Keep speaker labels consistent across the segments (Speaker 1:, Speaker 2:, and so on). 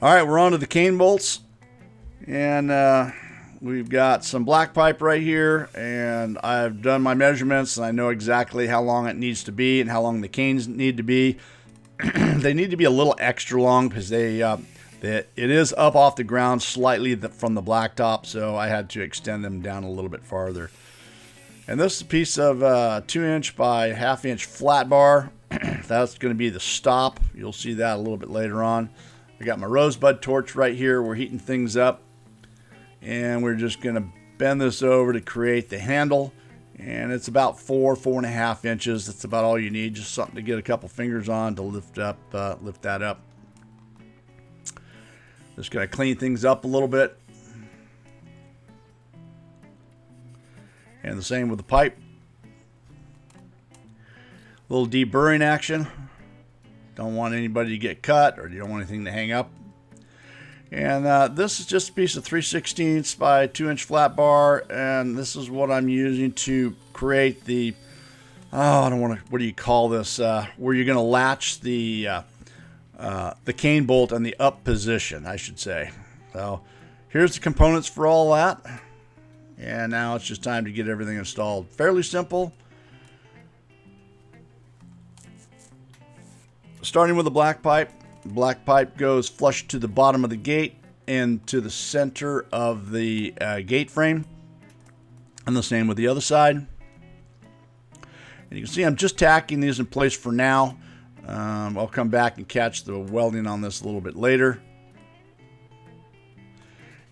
Speaker 1: All right, we're on to the cane bolts, and we've got some black pipe right here, and I've done my measurements, and I know exactly how long it needs to be and how long the canes need to be. They need to be a little extra long because it is up off the ground slightly from the blacktop, so I had to extend them down a little bit farther. And this is a piece of 2-inch by 1/2-inch flat bar. That's going to be the stop. You'll see that a little bit later on. I got my rosebud torch right here. We're heating things up, and we're just going to bend this over to create the handle. And it's about 4.5 inches. That's about all you need. Just something to get a couple fingers on to lift that up. Just going to clean things up a little bit. And the same with the pipe. A little deburring action. Don't want anybody to get cut, or you don't want anything to hang up. And this is just a piece of 3/16 by 2-inch flat bar, and this is what I'm using to create the, I don't want to, what do you call this, where you're going to latch the cane bolt in the up position, I should say. So here's the components for all that, and now it's just time to get everything installed. Fairly simple. Starting with the black pipe. The black pipe goes flush to the bottom of the gate and to the center of the gate frame. And the same with the other side. And you can see I'm just tacking these in place for now. I'll come back and catch the welding on this a little bit later.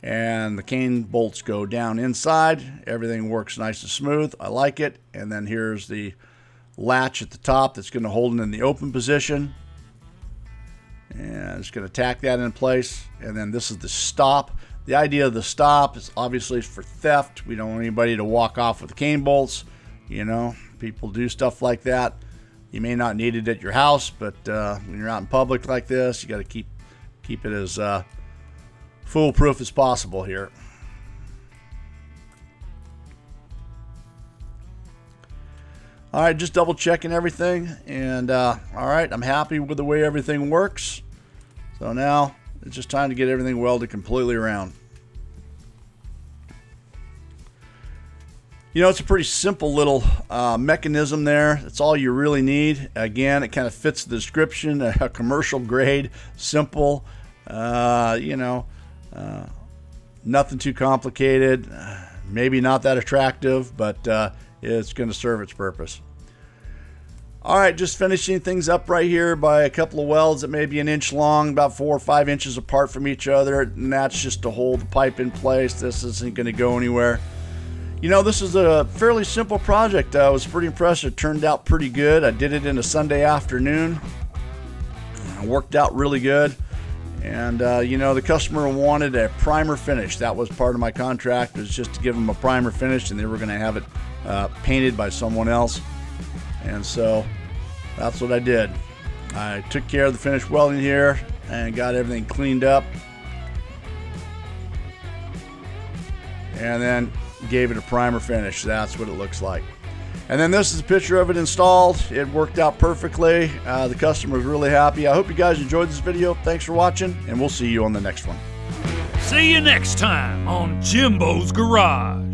Speaker 1: And the cane bolts go down inside. Everything works nice and smooth. I like it. And then here's the latch at the top that's going to hold it in the open position. And I'm just going to tack that in place. And then this is the stop. The idea of the stop is obviously for theft. We don't want anybody to walk off with the cane bolts. You know, people do stuff like that. You may not need it at your house, but when you're out in public like this, you got to keep it as foolproof as possible here. All right, just double checking everything, and all right, I'm happy with the way everything works. So now it's just time to get everything welded completely around. You know, it's a pretty simple little mechanism there. That's all you really need. Again, it kind of fits the description, a commercial grade, simple, nothing too complicated, maybe not that attractive, but it's going to serve its purpose. All right, just finishing things up right here by a couple of welds that may be 1 inch long, about 4 or 5 inches apart from each other, and that's just to hold the pipe in place. This isn't going to go anywhere. You know, this is a fairly simple project. I was pretty impressed. It turned out pretty good. I did it in a Sunday afternoon. It worked out really good. And, the customer wanted a primer finish. That was part of my contract, was just to give them a primer finish, and they were going to have it painted by someone else. And so that's what I did. I took care of the finished welding here and got everything cleaned up. And then gave it a primer finish. That's what it looks like. And then this is a picture of it installed. It worked out perfectly. The customer was really happy. I hope you guys enjoyed this video. Thanks for watching, and we'll see you on the next one.
Speaker 2: See you next time on Jimbo's Garage.